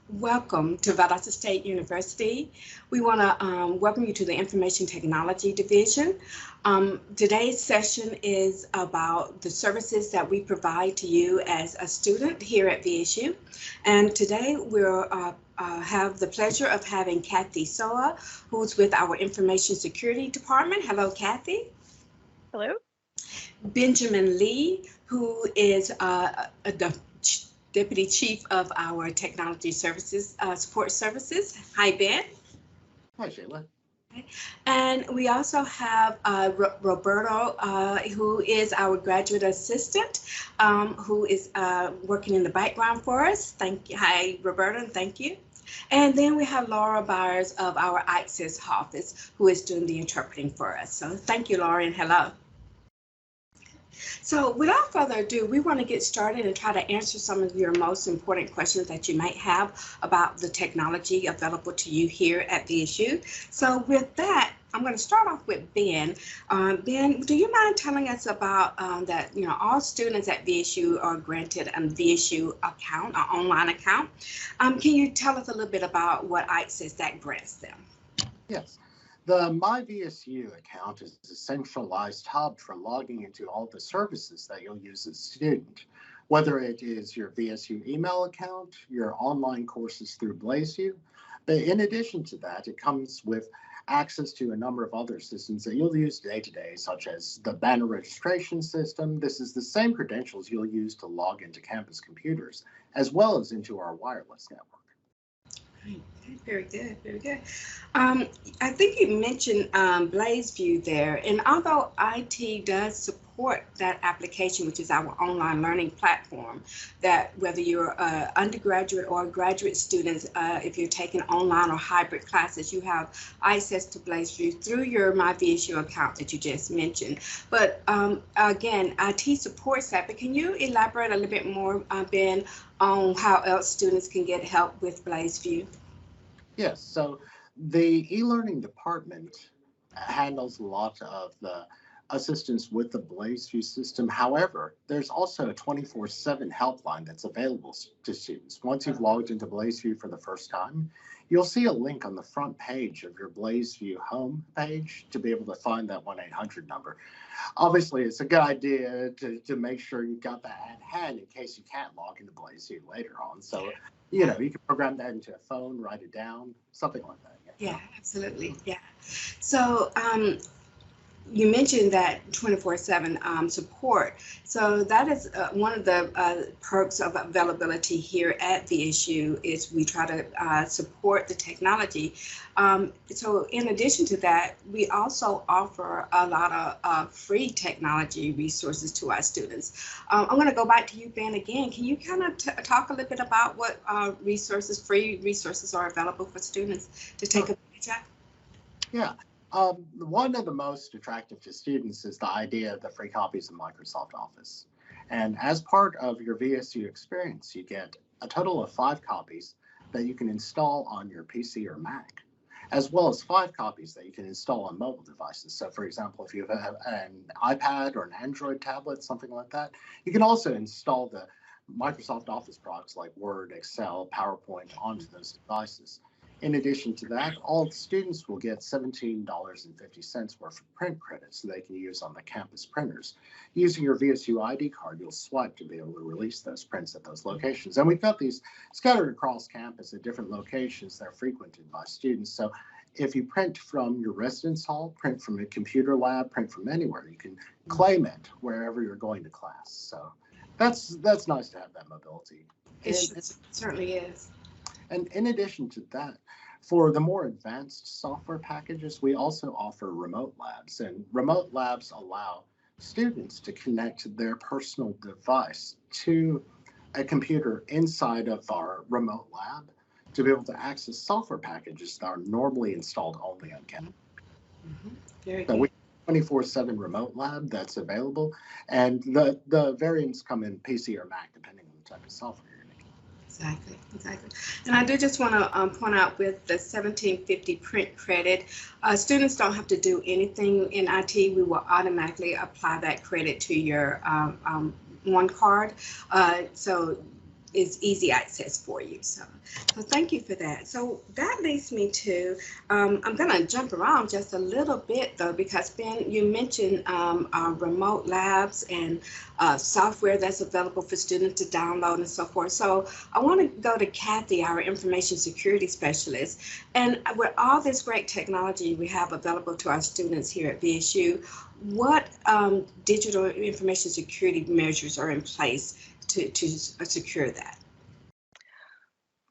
Welcome to Valdosta State University. We want to welcome you to the Information Technology Division. Today's session is about the services that we provide to you as a student here at VSU. And today we'll have the pleasure of having Kathy Soa, who's with our Information Security Department. Hello, Kathy. Hello. Benjamin Lee, who is the Deputy Chief of our Technology Services Support Services. Hi, Ben. Hi, Sheila. And we also have Roberto, who is our graduate assistant, who is working in the background for us. Thank you. Hi, Roberto, and thank you. And then we have Laura Byers of our Access office, who is doing the interpreting for us. So thank you, Laura, and hello. So without further ado, we want to get started and try to answer some of your most important questions that you might have about the technology available to you here at VSU. So with that, I'm going to start off with Ben. Ben, do you mind telling us about that, all students at VSU are granted a VSU account, an online account. Can you tell us a little bit about what Access that grants them? Yes. The MyVSU account is a centralized hub for logging into all the services that you'll use as a student, whether it is your VSU email account, your online courses through Blazevue. But in addition to that, it comes with access to a number of other systems that you'll use day to day, such as the banner registration system. This is the same credentials you'll use to log into campus computers, as well as into our wireless network. Very good, very good. I think you mentioned Blazevue there, and although IT does support that application, which is our online learning platform, that whether you're undergraduate or graduate students, if you're taking online or hybrid classes, you have access to Blazevue through your MyVSU account that you just mentioned. But again, IT supports that, but can you elaborate a little bit more, Ben, on how else students can get help with Blazevue? Yes, so the e-learning department handles a lot of the assistance with the Blazevue system. However, there's also a 24/7 helpline that's available to students. Once you've logged into Blazevue for the first time, you'll see a link on the front page of your Blazevue home page to be able to find that 1-800 number. Obviously, it's a good idea to make sure you've got that at hand in case you can't log into Blazevue later on. So, you can program that into a phone, write it down, something like that. Yeah, absolutely. Yeah. So you mentioned that 24/7 support. So that is one of the perks of availability here at VSU is we try to support the technology. So in addition to that, we also offer a lot of free technology resources to our students. I'm going to go back to you, Ben, again. Can you kind of talk a little bit about what free resources are available for students to take advantage of? Yeah. One of the most attractive to students is the idea of the free copies of Microsoft Office. And as part of your VSU experience, you get a total of 5 copies that you can install on your PC or Mac, as well as 5 copies that you can install on mobile devices. So for example, if you have an iPad or an Android tablet, something like that, you can also install the Microsoft Office products like Word, Excel, PowerPoint onto those devices. In addition to that, all students will get $17.50 worth of print credits that they can use on the campus printers. Using your VSU ID card, you'll swipe to be able to release those prints at those locations. And we've got these scattered across campus at different locations that are frequented by students. So if you print from your residence hall, print from a computer lab, print from anywhere, you can claim it wherever you're going to class. So that's nice to have that mobility. It certainly is. And in addition to that, for the more advanced software packages, we also offer remote labs. And remote labs allow students to connect their personal device to a computer inside of our remote lab to be able to access software packages that are normally installed only on campus. Very so good. We have a 24/7 remote lab that's available, and the variants come in PC or Mac, depending on the type of software. Exactly. And I do just want to point out with the $17.50 print credit, students don't have to do anything in IT. We will automatically apply that credit to your one card. So is easy access for you. So thank you for that. So that leads me to, I'm going to jump around just a little bit though, because Ben, you mentioned remote labs and software that's available for students to download and so forth. So I want to go to Kathy, our information security specialist. And with all this great technology we have available to our students here at VSU, what digital information security measures are in place to secure that?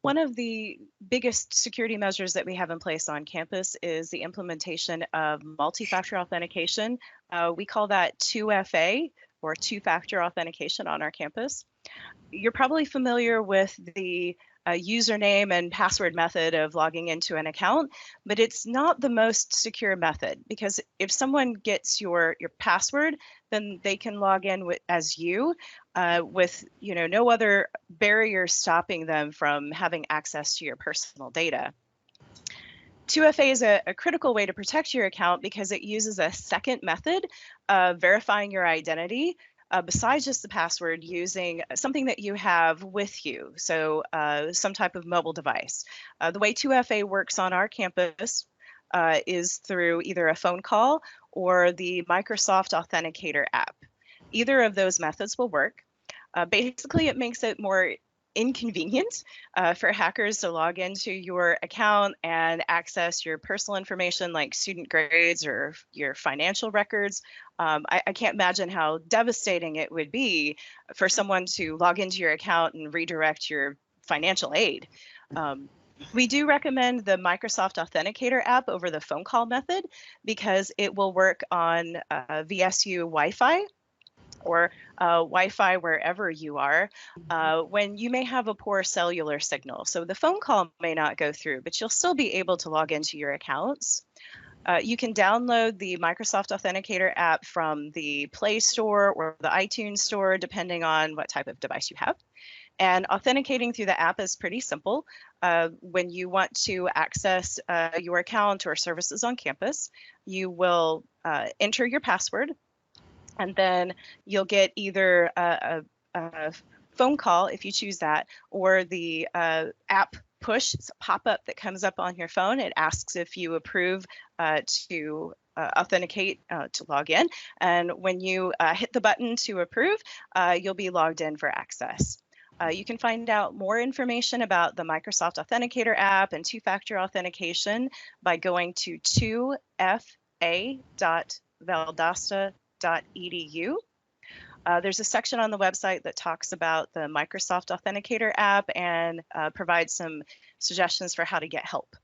One of the biggest security measures that we have in place on campus is the implementation of multi-factor authentication. We call that 2FA, or two-factor authentication, on our campus. You're probably familiar with the username and password method of logging into an account, but it's not the most secure method, because if someone gets your password, then they can log in as you, with no other barrier stopping them from having access to your personal data. 2FA is a critical way to protect your account because it uses a second method of verifying your identity, besides just the password, using something that you have with you, so some type of mobile device. The way 2FA works on our campus is through either a phone call or the Microsoft Authenticator app. Either of those methods will work. Basically, it makes it more inconvenient for hackers to log into your account and access your personal information like student grades or your financial records. I can't imagine how devastating it would be for someone to log into your account and redirect your financial aid. We do recommend the Microsoft Authenticator app over the phone call method because it will work on VSU Wi-Fi, or Wi-Fi wherever you are, when you may have a poor cellular signal. So the phone call may not go through, but you'll still be able to log into your accounts. You can download the Microsoft Authenticator app from the Play Store or the iTunes Store, depending on what type of device you have. And authenticating through the app is pretty simple. When you want to access your account or services on campus, you will enter your password, and then you'll get either a phone call if you choose that, or the app push pop-up that comes up on your phone. It asks if you approve to authenticate to log in. And when you hit the button to approve, you'll be logged in for access. You can find out more information about the Microsoft Authenticator app and two-factor authentication by going to 2fa.valdosta.edu. There's a section on the website that talks about the Microsoft Authenticator app and provides some suggestions for how to get help.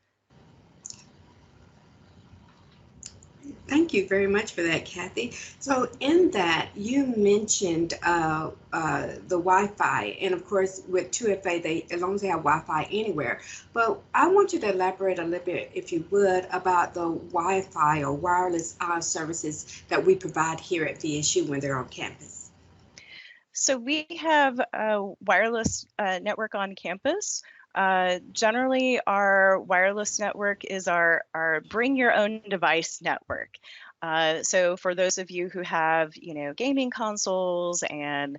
Thank you very much for that, Kathy. So in that, you mentioned the Wi-Fi, and of course with 2FA, as long as they have Wi-Fi anywhere. But I want you to elaborate a little bit, if you would, about the Wi-Fi or wireless services that we provide here at VSU when they're on campus. So we have a wireless network on campus. Generally, our wireless network is our bring your own device network. So for those of you who have, gaming consoles and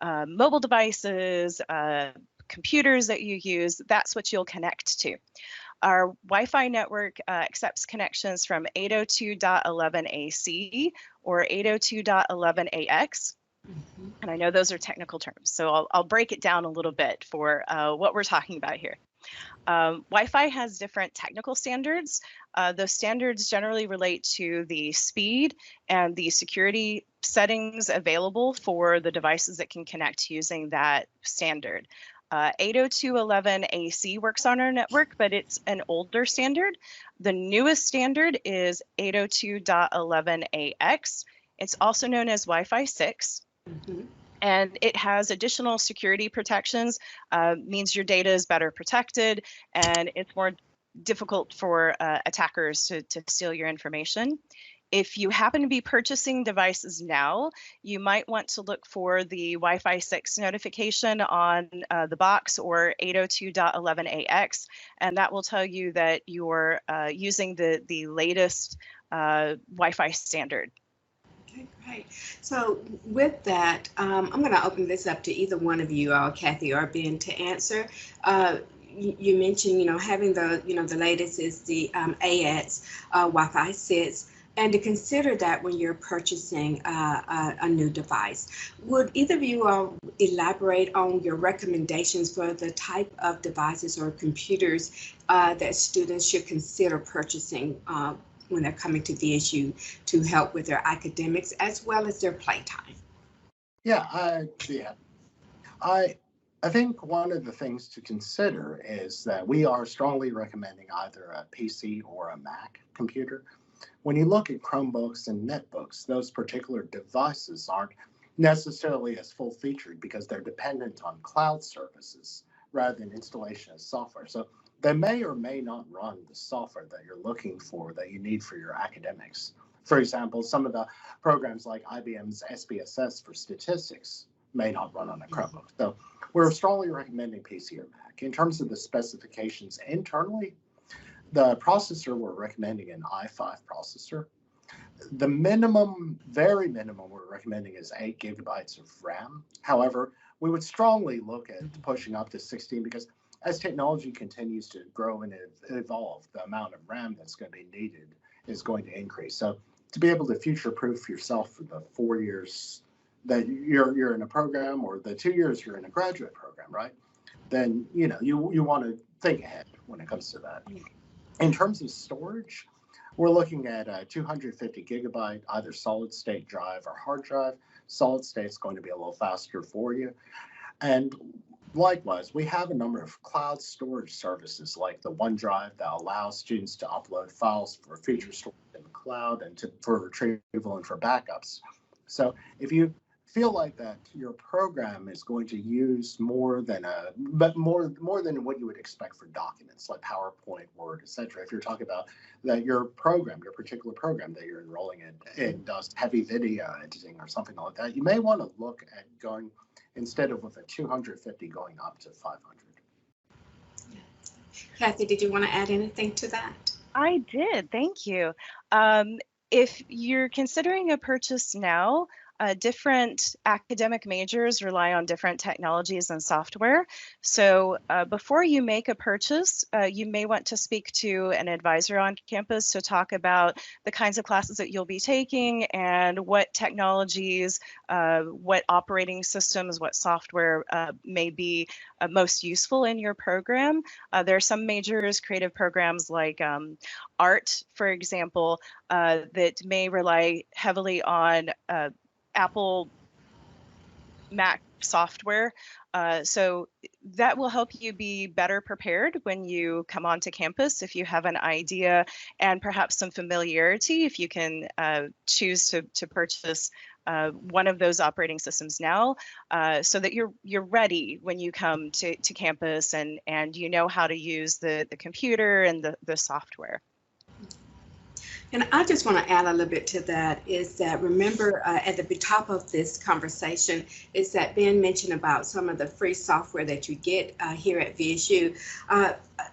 mobile devices, computers that you use, that's what you'll connect to. Our Wi-Fi network accepts connections from 802.11ac or 802.11ax. And I know those are technical terms, so I'll break it down a little bit for what we're talking about here. Wi-Fi has different technical standards. Those standards generally relate to the speed and the security settings available for the devices that can connect using that standard. 802.11ac works on our network, but it's an older standard. The newest standard is 802.11ax. It's also known as Wi-Fi 6. Mm-hmm. And it has additional security protections, means your data is better protected, and it's more difficult for attackers to steal your information. If you happen to be purchasing devices now, you might want to look for the Wi-Fi 6 notification on the box or 802.11ax, and that will tell you that you're using the latest Wi-Fi standard. Okay, great. So with that, I'm going to open this up to either one of you, Kathy or Ben, to answer. You mentioned, having the latest is the AX Wi-Fi 6, and to consider that when you're purchasing a new device. Would either of you elaborate on your recommendations for the type of devices or computers that students should consider purchasing when they're coming to VSU to help with their academics as well as their playtime? Yeah, I think one of the things to consider is that we are strongly recommending either a PC or a Mac computer. When you look at Chromebooks and netbooks, those particular devices aren't necessarily as full featured because they're dependent on cloud services rather than installation of software. So they may or may not run the software that you're looking for that you need for your academics. For example, some of the programs like IBM's SPSS for statistics may not run on a Chromebook. So we're strongly recommending PC or Mac. In terms of the specifications internally, the processor we're recommending an i5 processor. The minimum, very minimum we're recommending is 8 gigabytes of RAM. However, we would strongly look at pushing up to 16 because as technology continues to grow and evolve, the amount of RAM that's going to be needed is going to increase. So to be able to future-proof yourself for the 4 years that you're in a program or the 2 years you're in a graduate program, right? Then you want to think ahead when it comes to that. In terms of storage, we're looking at a 250 gigabyte, either solid state drive or hard drive. Solid state is going to be a little faster for you. And likewise, we have a number of cloud storage services like the OneDrive that allows students to upload files for future storage in the cloud and for retrieval and for backups. So if you feel like that your program is going to use more than more than what you would expect for documents like PowerPoint, Word, etc. If you're talking about that your particular program that you're enrolling in does heavy video editing or something like that, you may want to look at going instead of with a 250 going up to 500. Kathy, did you want to add anything to that? I did, thank you. If you're considering a purchase now, different academic majors rely on different technologies and software. So before you make a purchase, you may want to speak to an advisor on campus to talk about the kinds of classes that you'll be taking and what technologies, what operating systems, what software may be most useful in your program. There are some majors, creative programs like art, for example, that may rely heavily on Apple Mac software. So that will help you be better prepared when you come onto campus if you have an idea and perhaps some familiarity if you can choose to purchase one of those operating systems now so that you're ready when you come to campus and you know how to use the computer and the software. And I just want to add a little bit to that is that remember at the top of this conversation is that Ben mentioned about some of the free software that you get here at VSU.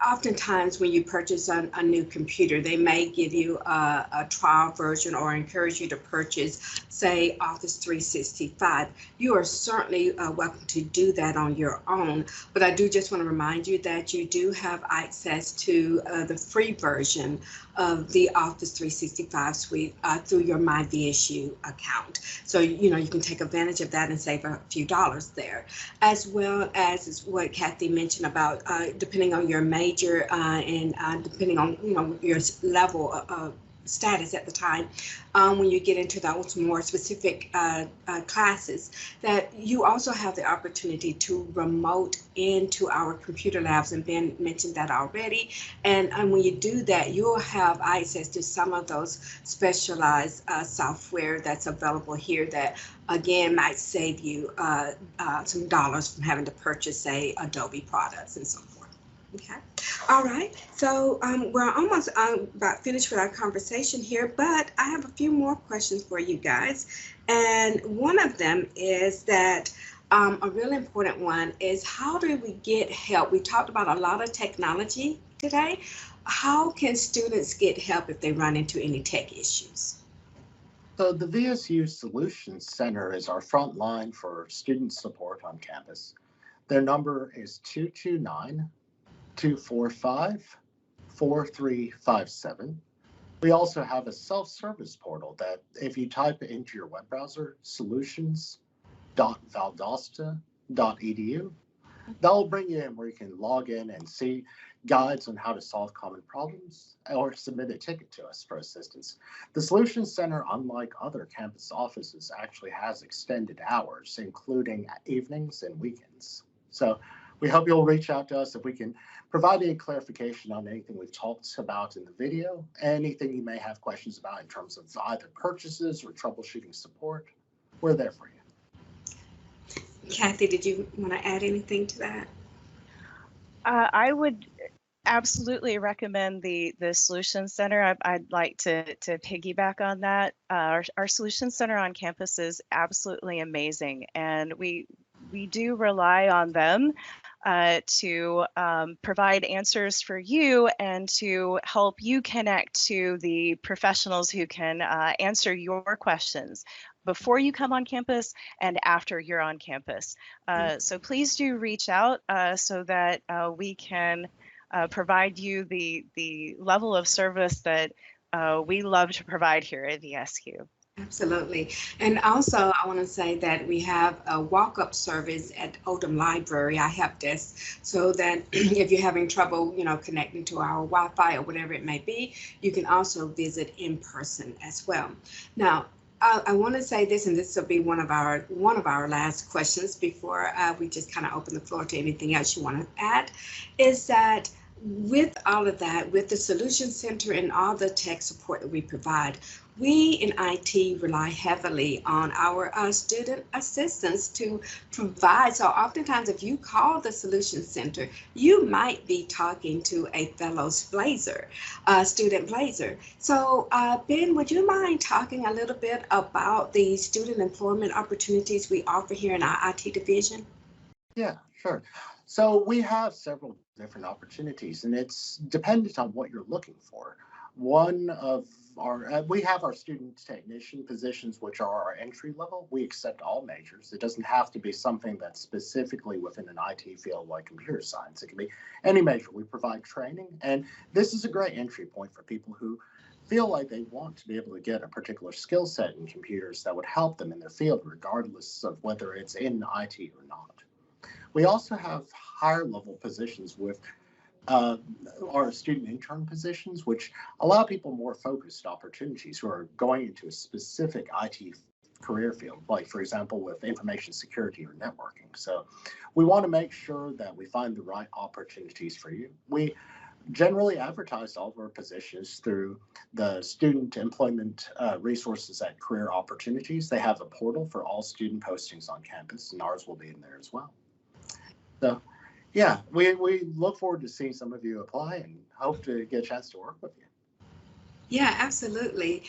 Oftentimes when you purchase a new computer, they may give you a trial version or encourage you to purchase, say, Office 365. You are certainly welcome to do that on your own. But I do just want to remind you that you do have access to the free version of the Office 365 suite through your My VSU account. So, you can take advantage of that and save a few dollars there, as well as what Kathy mentioned about depending on your major and depending on, your level of status at the time, when you get into those more specific classes, that you also have the opportunity to remote into our computer labs, and Ben mentioned that already. And when you do that, you'll have access to some of those specialized software that's available here that, again, might save you some dollars from having to purchase, say, Adobe products and so forth. Okay. All right. So we're almost about finished with our conversation here, but I have a few more questions for you guys. And one of them is that a really important one is how do we get help? We talked about a lot of technology today. How can students get help if they run into any tech issues? So the VSU Solutions Center is our front line for student support on campus. Their number is 229-245-4357. We also have a self-service portal that if you type into your web browser, solutions.valdosta.edu, that will bring you in where you can log in and see guides on how to solve common problems or submit a ticket to us for assistance. The Solutions Center, unlike other campus offices, actually has extended hours, including evenings and weekends. So we hope you'll reach out to us if we can provide any clarification on anything we've talked about in the video, anything you may have questions about in terms of either purchases or troubleshooting support. We're there for you. Kathy, did you want to add anything to that? I would absolutely recommend the Solutions Center. I'd like to piggyback on that. Our Solutions Center on campus is absolutely amazing, and we do rely on them to provide answers for you and to help you connect to the professionals who can answer your questions before you come on campus and after you're on campus. So please do reach out so that we can provide you the level of service that we love to provide here at VSU. Absolutely. And also, I want to say that we have a walk-up service at Oldham Library, our help desk, so that if you're having trouble, connecting to our Wi-Fi or whatever it may be, you can also visit in person as well. Now, I want to say this, and this will be one of our last questions before we just kind of open the floor to anything else you want to add, is that with all of that, with the Solution Center and all the tech support that we provide, we in IT rely heavily on our student assistants to provide. So oftentimes if you call the Solution Center, you might be talking to a fellow student Blazer. So Ben, would you mind talking a little bit about the student employment opportunities we offer here in our IT division? Yeah, sure. So we have several different opportunities, and it's dependent on what you're looking for. One of we have our student technician positions, which are our entry level. We accept all majors. It doesn't have to be something that's specifically within an IT field like computer science. It can be any major. We provide training, and this is a great entry point for people who feel like they want to be able to get a particular skill set in computers that would help them in their field, regardless of whether it's in IT or not. We also have higher level positions with our student intern positions, which allow people more focused opportunities who are going into a specific IT career field, like, for example, with information security or networking. So we want to make sure that we find the right opportunities for you. We generally advertise all of our positions through the student employment resources at Career Opportunities. They have a portal for all student postings on campus, and ours will be in there as well. So, yeah, we look forward to seeing some of you apply and hope to get a chance to work with you. Yeah, absolutely.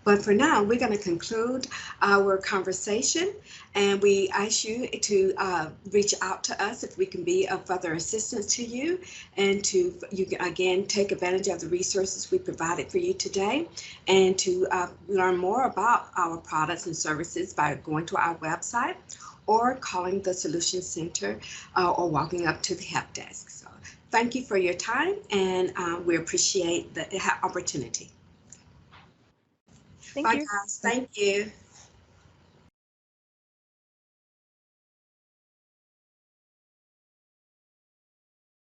But for now, we're going to conclude our conversation, and we ask you to reach out to us if we can be of further assistance to you, and you can again take advantage of the resources we provided for you today, and to learn more about our products and services by going to our website or calling the Solution Center or walking up to the help desk. So thank you for your time, and we appreciate the opportunity. Thank you. Bye, guys. Thank you.